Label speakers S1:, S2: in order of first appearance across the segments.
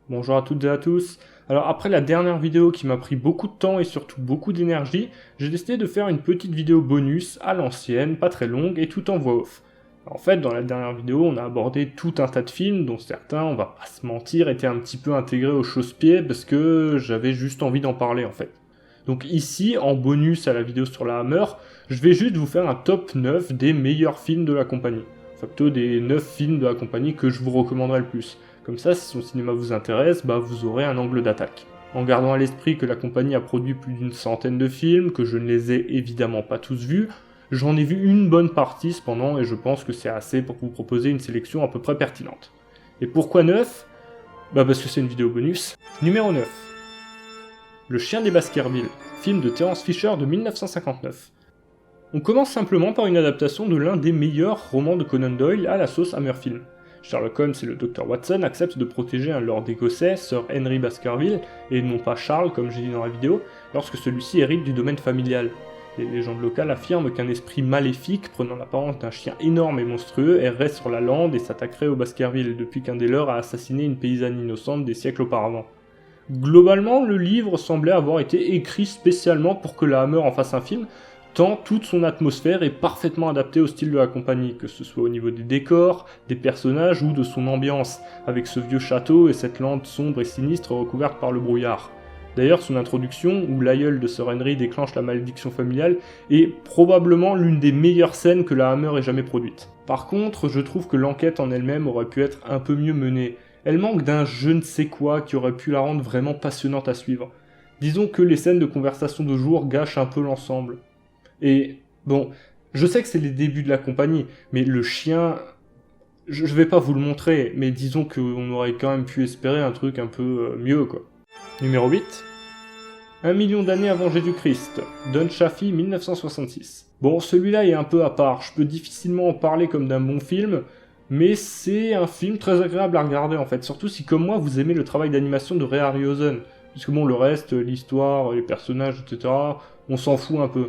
S1: Bonjour à toutes et à tous. Alors après la dernière vidéo qui m'a pris beaucoup de temps et surtout beaucoup d'énergie, j'ai décidé de faire une petite vidéo bonus à l'ancienne, pas très longue et tout en voix off. En fait, dans la dernière vidéo, on a abordé tout un tas de films dont certains, on va pas se mentir, étaient un petit peu intégrés au chausse-pied parce que j'avais juste envie d'en parler en fait. Donc ici, en bonus à la vidéo sur la Hammer, je vais juste vous faire un top 9 des meilleurs films de la compagnie. Enfin plutôt des 9 films de la compagnie que je vous recommanderais le plus. Comme ça, si son cinéma vous intéresse, vous aurez un angle d'attaque. En gardant à l'esprit que la compagnie a produit plus d'une centaine de films, que je ne les ai évidemment pas tous vus, j'en ai vu une bonne partie cependant et je pense que c'est assez pour vous proposer une sélection à peu près pertinente. Et pourquoi 9 ? Parce que c'est une vidéo bonus. Numéro 9. Le chien des Baskerville, film de Terence Fisher de 1959. On commence simplement par une adaptation de l'un des meilleurs romans de Conan Doyle à la sauce Hammerfilm. Sherlock Holmes et le Dr Watson acceptent de protéger un lord écossais, Sir Henry Baskerville, et non pas Charles comme j'ai dit dans la vidéo, lorsque celui-ci hérite du domaine familial. Les légendes locales affirment qu'un esprit maléfique, prenant l'apparence d'un chien énorme et monstrueux, errait sur la lande et s'attaquerait aux Baskerville depuis qu'un des leurs a assassiné une paysanne innocente des siècles auparavant. Globalement, le livre semblait avoir été écrit spécialement pour que la Hammer en fasse un film, tant toute son atmosphère est parfaitement adaptée au style de la compagnie, que ce soit au niveau des décors, des personnages ou de son ambiance, avec ce vieux château et cette lande sombre et sinistre recouverte par le brouillard. D'ailleurs, son introduction, où l'aïeul de Sir Henry déclenche la malédiction familiale, est probablement l'une des meilleures scènes que la Hammer ait jamais produite. Par contre, je trouve que l'enquête en elle-même aurait pu être un peu mieux menée. Elle manque d'un je ne sais quoi qui aurait pu la rendre vraiment passionnante à suivre. Disons que les scènes de conversation de jour gâchent un peu l'ensemble. Et bon, je sais que c'est les débuts de la compagnie, mais le chien, je vais pas vous le montrer, mais disons qu'on aurait quand même pu espérer un truc un peu mieux quoi. Numéro 8. 1 million d'années avant Jésus-Christ, Don Chaffee 1966. Bon, celui-là est un peu à part, je peux difficilement en parler comme d'un bon film, mais c'est un film très agréable à regarder en fait, surtout si comme moi vous aimez le travail d'animation de Ray Harryhausen, puisque bon, le reste, l'histoire, les personnages, etc., on s'en fout un peu.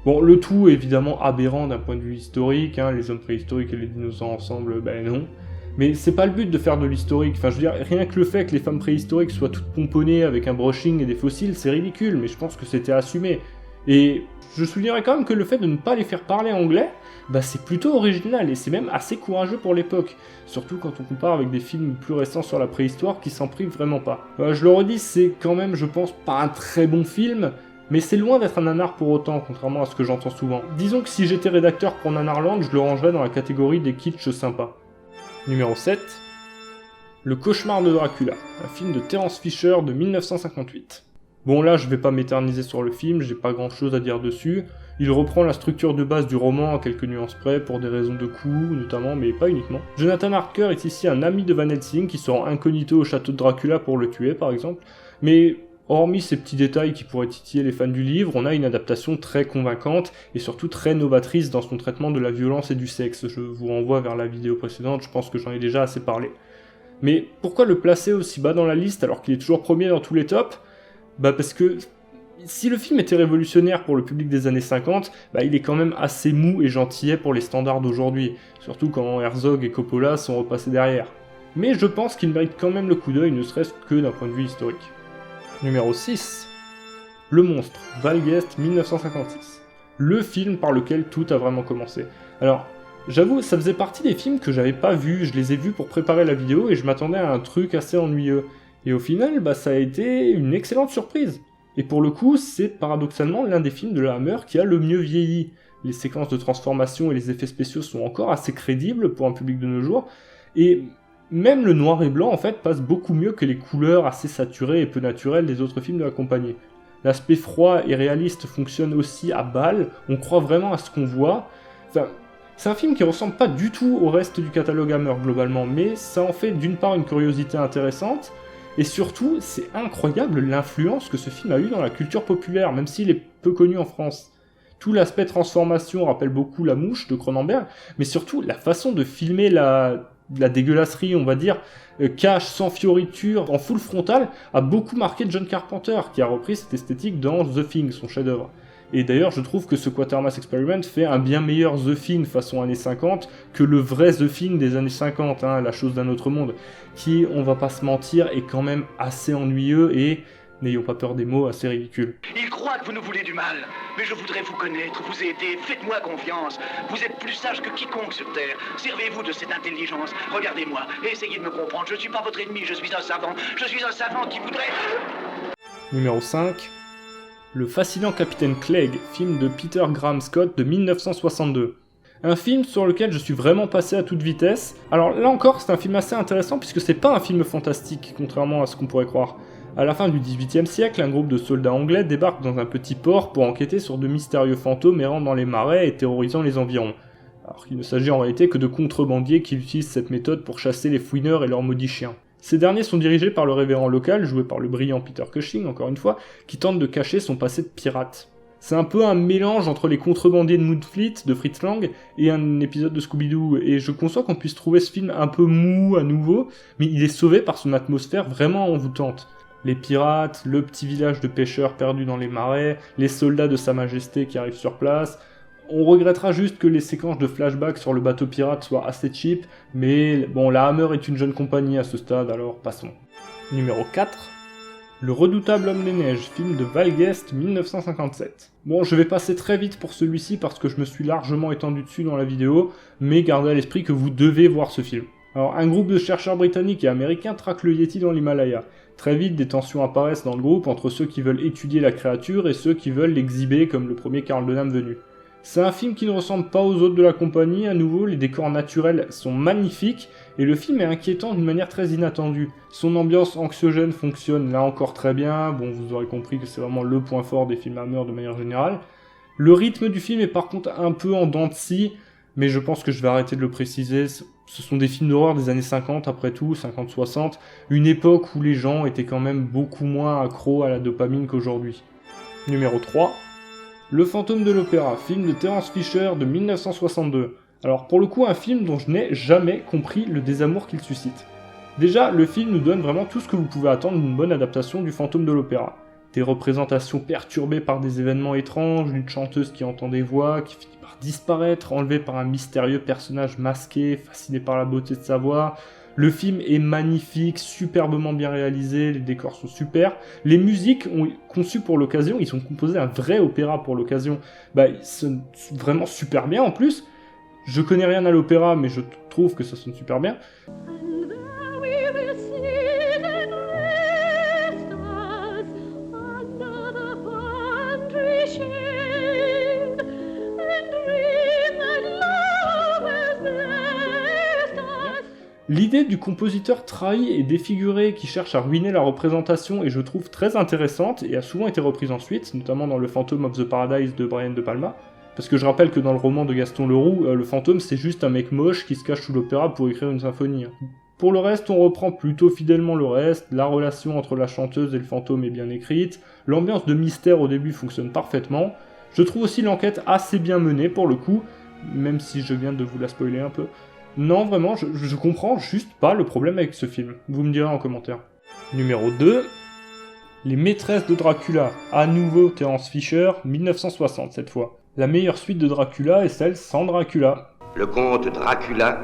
S1: Bon, le tout est évidemment aberrant d'un point de vue historique, les hommes préhistoriques et les dinosaures ensemble, non. Mais c'est pas le but de faire de l'historique, enfin je veux dire, rien que le fait que les femmes préhistoriques soient toutes pomponnées avec un brushing et des fossiles, c'est ridicule, mais je pense que c'était assumé. Et je soulignerais quand même que le fait de ne pas les faire parler anglais, c'est plutôt original et c'est même assez courageux pour l'époque. Surtout quand on compare avec des films plus récents sur la préhistoire qui s'en privent vraiment pas. Je le redis, c'est quand même, je pense, pas un très bon film, mais c'est loin d'être un nanar pour autant, contrairement à ce que j'entends souvent. Disons que si j'étais rédacteur pour Nanarland, je le rangerais dans la catégorie des kitsch sympas. Numéro 7. Le cauchemar de Dracula, un film de Terence Fisher de 1958. Bon là, je vais pas m'éterniser sur le film, j'ai pas grand chose à dire dessus. Il reprend la structure de base du roman à quelques nuances près, pour des raisons de coût notamment, mais pas uniquement. Jonathan Harker est ici un ami de Van Helsing qui se rend incognito au château de Dracula pour le tuer par exemple, mais hormis ces petits détails qui pourraient titiller les fans du livre, on a une adaptation très convaincante et surtout très novatrice dans son traitement de la violence et du sexe. Je vous renvoie vers la vidéo précédente, je pense que j'en ai déjà assez parlé. Mais pourquoi le placer aussi bas dans la liste alors qu'il est toujours premier dans tous les tops ? Parce que si le film était révolutionnaire pour le public des années 50, il est quand même assez mou et gentillet pour les standards d'aujourd'hui, surtout quand Herzog et Coppola sont repassés derrière. Mais je pense qu'il mérite quand même le coup d'œil, ne serait-ce que d'un point de vue historique. Numéro 6. Le monstre, Valguest 1956. Le film par lequel tout a vraiment commencé. Alors, j'avoue, ça faisait partie des films que j'avais pas vus, je les ai vus pour préparer la vidéo et je m'attendais à un truc assez ennuyeux. Et au final, ça a été une excellente surprise. Et pour le coup, c'est paradoxalement l'un des films de la Hammer qui a le mieux vieilli. Les séquences de transformation et les effets spéciaux sont encore assez crédibles pour un public de nos jours, et même le noir et blanc en fait passe beaucoup mieux que les couleurs assez saturées et peu naturelles des autres films de la compagnie. L'aspect froid et réaliste fonctionne aussi à balle, on croit vraiment à ce qu'on voit. Enfin, c'est un film qui ressemble pas du tout au reste du catalogue Hammer globalement, mais ça en fait d'une part une curiosité intéressante, et surtout c'est incroyable l'influence que ce film a eu dans la culture populaire, même s'il est peu connu en France. Tout l'aspect transformation rappelle beaucoup La Mouche de Cronenberg, mais surtout la façon de filmer la dégueulasserie, on va dire, cache, sans fioriture, en full frontal, a beaucoup marqué John Carpenter, qui a repris cette esthétique dans The Thing, son chef-d'œuvre. Et d'ailleurs, je trouve que ce Quatermass Experiment fait un bien meilleur The Thing façon années 50 que le vrai The Thing des années 50, la chose d'un autre monde, qui, on va pas se mentir, est quand même assez ennuyeux et, n'ayons pas peur des mots, assez ridicule.
S2: Il croit que vous nous voulez du mal, mais je voudrais vous connaître, vous aider, faites-moi confiance. Vous êtes plus sage que quiconque sur Terre. Servez-vous de cette intelligence. Regardez-moi, essayez de me comprendre. Je ne suis pas votre ennemi, je suis un savant. Je suis un savant qui voudrait...
S1: Numéro 5. Le fascinant Capitaine Clegg, film de Peter Graham Scott de 1962. Un film sur lequel je suis vraiment passé à toute vitesse. Alors là encore, c'est un film assez intéressant puisque c'est pas un film fantastique, contrairement à ce qu'on pourrait croire. À la fin du XVIIIe siècle, un groupe de soldats anglais débarque dans un petit port pour enquêter sur de mystérieux fantômes errant dans les marais et terrorisant les environs. Alors qu'il ne s'agit en réalité que de contrebandiers qui utilisent cette méthode pour chasser les fouineurs et leurs maudits chiens. Ces derniers sont dirigés par le révérend local, joué par le brillant Peter Cushing, encore une fois, qui tente de cacher son passé de pirate. C'est un peu un mélange entre les contrebandiers de Moonfleet, de Fritz Lang, et un épisode de Scooby-Doo, et je conçois qu'on puisse trouver ce film un peu mou à nouveau, mais il est sauvé par son atmosphère vraiment envoûtante. Les pirates, le petit village de pêcheurs perdus dans les marais, les soldats de Sa Majesté qui arrivent sur place. On regrettera juste que les séquences de flashback sur le bateau pirate soient assez cheap, mais bon, la Hammer est une jeune compagnie à ce stade, alors passons. Numéro 4. Le redoutable Homme des Neiges, film de Val Guest 1957. Bon, je vais passer très vite pour celui-ci parce que je me suis largement étendu dessus dans la vidéo, mais gardez à l'esprit que vous devez voir ce film. Alors, un groupe de chercheurs britanniques et américains traque le Yeti dans l'Himalaya. Très vite, des tensions apparaissent dans le groupe entre ceux qui veulent étudier la créature et ceux qui veulent l'exhiber comme le premier Carl Denham venu. C'est un film qui ne ressemble pas aux autres de la compagnie, à nouveau, les décors naturels sont magnifiques, et le film est inquiétant d'une manière très inattendue. Son ambiance anxiogène fonctionne là encore très bien, bon vous aurez compris que c'est vraiment le point fort des films Hammer de manière générale. Le rythme du film est par contre un peu en dents de scie, mais je pense que je vais arrêter de le préciser, ce sont des films d'horreur des années 50 après tout, 50-60, une époque où les gens étaient quand même beaucoup moins accros à la dopamine qu'aujourd'hui. Numéro 3. Le fantôme de l'opéra, film de Terence Fisher de 1962. Alors pour le coup un film dont je n'ai jamais compris le désamour qu'il suscite. Déjà, le film nous donne vraiment tout ce que vous pouvez attendre d'une bonne adaptation du fantôme de l'opéra. Des représentations perturbées par des événements étranges, une chanteuse qui entend des voix, qui finit par disparaître, enlevée par un mystérieux personnage masqué, fasciné par la beauté de sa voix. Le film est magnifique, superbement bien réalisé, les décors sont super. Les musiques conçues pour l'occasion, ils sont composés un vrai opéra pour l'occasion. Ils sonnent vraiment super bien en plus. Je connais rien à l'opéra, mais je trouve que ça sonne super bien. L'idée du compositeur trahi et défiguré qui cherche à ruiner la représentation est je trouve très intéressante et a souvent été reprise ensuite, notamment dans le Phantom of the Paradise de Brian De Palma. Parce que je rappelle que dans le roman de Gaston Leroux, le fantôme c'est juste un mec moche qui se cache sous l'opéra pour écrire une symphonie. Pour le reste, on reprend plutôt fidèlement le reste, la relation entre la chanteuse et le fantôme est bien écrite, l'ambiance de mystère au début fonctionne parfaitement, je trouve aussi l'enquête assez bien menée pour le coup, même si je viens de vous la spoiler un peu. Non, vraiment, je comprends juste pas le problème avec ce film. Vous me direz en commentaire. Numéro 2. Les maîtresses de Dracula. À nouveau Terence Fisher, 1960 cette fois. La meilleure suite de Dracula est celle sans Dracula.
S3: Le comte Dracula,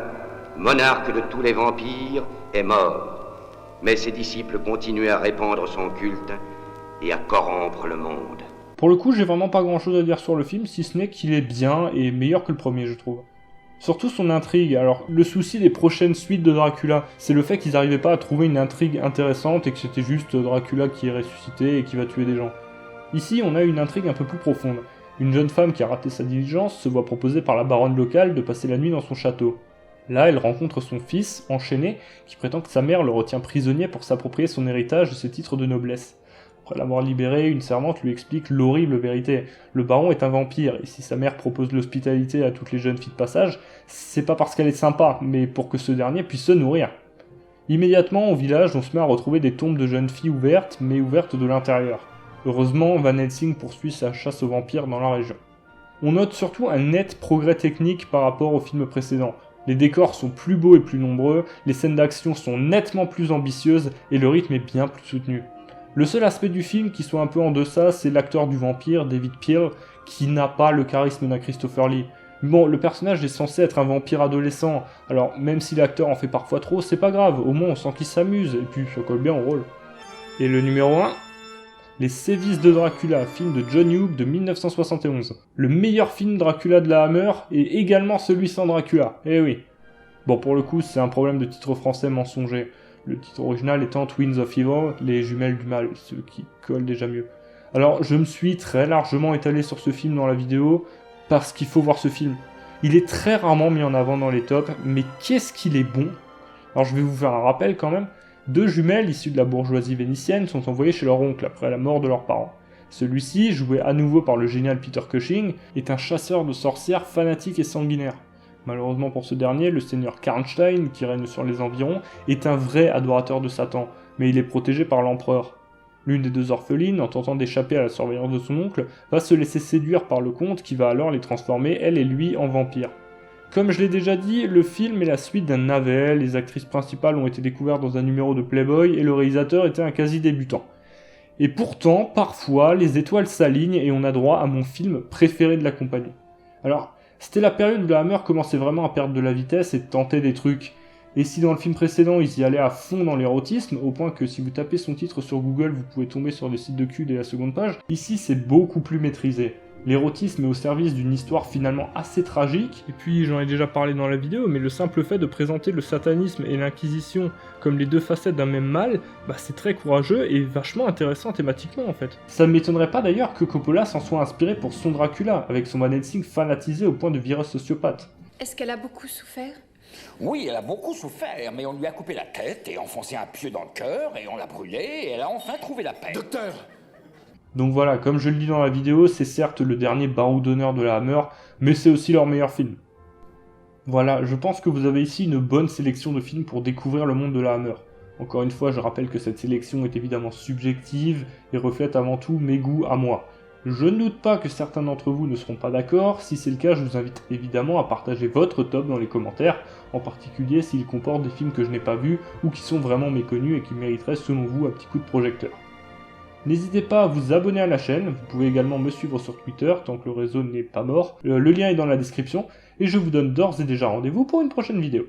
S3: monarque de tous les vampires, est mort. Mais ses disciples continuent à répandre son culte et à corrompre le monde.
S1: Pour le coup, j'ai vraiment pas grand chose à dire sur le film, si ce n'est qu'il est bien et meilleur que le premier, je trouve. Surtout son intrigue. Alors, le souci des prochaines suites de Dracula, c'est le fait qu'ils n'arrivaient pas à trouver une intrigue intéressante et que c'était juste Dracula qui est ressuscité et qui va tuer des gens. Ici, on a une intrigue un peu plus profonde. Une jeune femme qui a raté sa diligence se voit proposer par la baronne locale de passer la nuit dans son château. Là, elle rencontre son fils, enchaîné, qui prétend que sa mère le retient prisonnier pour s'approprier son héritage et ses titres de noblesse. Après l'avoir libéré, une servante lui explique l'horrible vérité. Le baron est un vampire, et si sa mère propose l'hospitalité à toutes les jeunes filles de passage, c'est pas parce qu'elle est sympa, mais pour que ce dernier puisse se nourrir. Immédiatement, au village, on se met à retrouver des tombes de jeunes filles ouvertes, mais ouvertes de l'intérieur. Heureusement, Van Helsing poursuit sa chasse aux vampires dans la région. On note surtout un net progrès technique par rapport au film précédent. Les décors sont plus beaux et plus nombreux, les scènes d'action sont nettement plus ambitieuses, et le rythme est bien plus soutenu. Le seul aspect du film qui soit un peu en deçà, c'est l'acteur du vampire, David Peel, qui n'a pas le charisme d'un Christopher Lee. Bon, le personnage est censé être un vampire adolescent, alors même si l'acteur en fait parfois trop, c'est pas grave, au moins on sent qu'il s'amuse, et puis ça colle bien au rôle. Et le numéro 1, Les Sévices de Dracula, film de John Hughes de 1971. Le meilleur film Dracula de la Hammer, et également celui sans Dracula, eh oui. Bon, pour le coup, c'est un problème de titre français mensonger, le titre original étant Twins of Evil, les jumelles du mal, ce qui colle déjà mieux. Alors, je me suis très largement étalé sur ce film dans la vidéo, parce qu'il faut voir ce film. Il est très rarement mis en avant dans les tops, mais qu'est-ce qu'il est bon. Alors je vais vous faire un rappel quand même. 2 jumelles issues de la bourgeoisie vénitienne sont envoyées chez leur oncle après la mort de leurs parents. Celui-ci, joué à nouveau par le génial Peter Cushing, est un chasseur de sorcières fanatique et sanguinaire. Malheureusement pour ce dernier, le seigneur Karnstein, qui règne sur les environs, est un vrai adorateur de Satan, mais il est protégé par l'empereur. L'une des 2 orphelines, en tentant d'échapper à la surveillance de son oncle, va se laisser séduire par le comte qui va alors les transformer, elle et lui, en vampires. Comme je l'ai déjà dit, le film est la suite d'un navet, les actrices principales ont été découvertes dans un numéro de Playboy et le réalisateur était un quasi-débutant. Et pourtant, parfois, les étoiles s'alignent et on a droit à mon film préféré de la compagnie. Alors, c'était la période où la Hammer commençait vraiment à perdre de la vitesse et tenter des trucs. Et si dans le film précédent, ils y allaient à fond dans l'érotisme, au point que si vous tapez son titre sur Google, vous pouvez tomber sur des sites de cul dès la seconde page, ici c'est beaucoup plus maîtrisé. L'érotisme est au service d'une histoire finalement assez tragique, et puis j'en ai déjà parlé dans la vidéo, mais le simple fait de présenter le satanisme et l'inquisition comme les 2 facettes d'un même mal, bah c'est très courageux et vachement intéressant thématiquement en fait. Ça ne m'étonnerait pas d'ailleurs que Coppola s'en soit inspiré pour son Dracula, avec son Van Helsing fanatisé au point de virer sociopathe.
S4: Est-ce qu'elle a beaucoup souffert?
S5: Oui, elle a beaucoup souffert, mais on lui a coupé la tête et enfoncé un pieu dans le cœur et on l'a brûlée et elle a enfin trouvé la paix.
S6: Docteur!
S1: Donc voilà, comme je le dis dans la vidéo, c'est certes le dernier barreau d'honneur de la Hammer, mais c'est aussi leur meilleur film. Voilà, je pense que vous avez ici une bonne sélection de films pour découvrir le monde de la Hammer. Encore une fois, je rappelle que cette sélection est évidemment subjective et reflète avant tout mes goûts à moi. Je ne doute pas que certains d'entre vous ne seront pas d'accord, si c'est le cas je vous invite évidemment à partager votre top dans les commentaires, en particulier s'il comporte des films que je n'ai pas vus ou qui sont vraiment méconnus et qui mériteraient selon vous un petit coup de projecteur. N'hésitez pas à vous abonner à la chaîne, vous pouvez également me suivre sur Twitter tant que le réseau n'est pas mort, le lien est dans la description, et je vous donne d'ores et déjà rendez-vous pour une prochaine vidéo.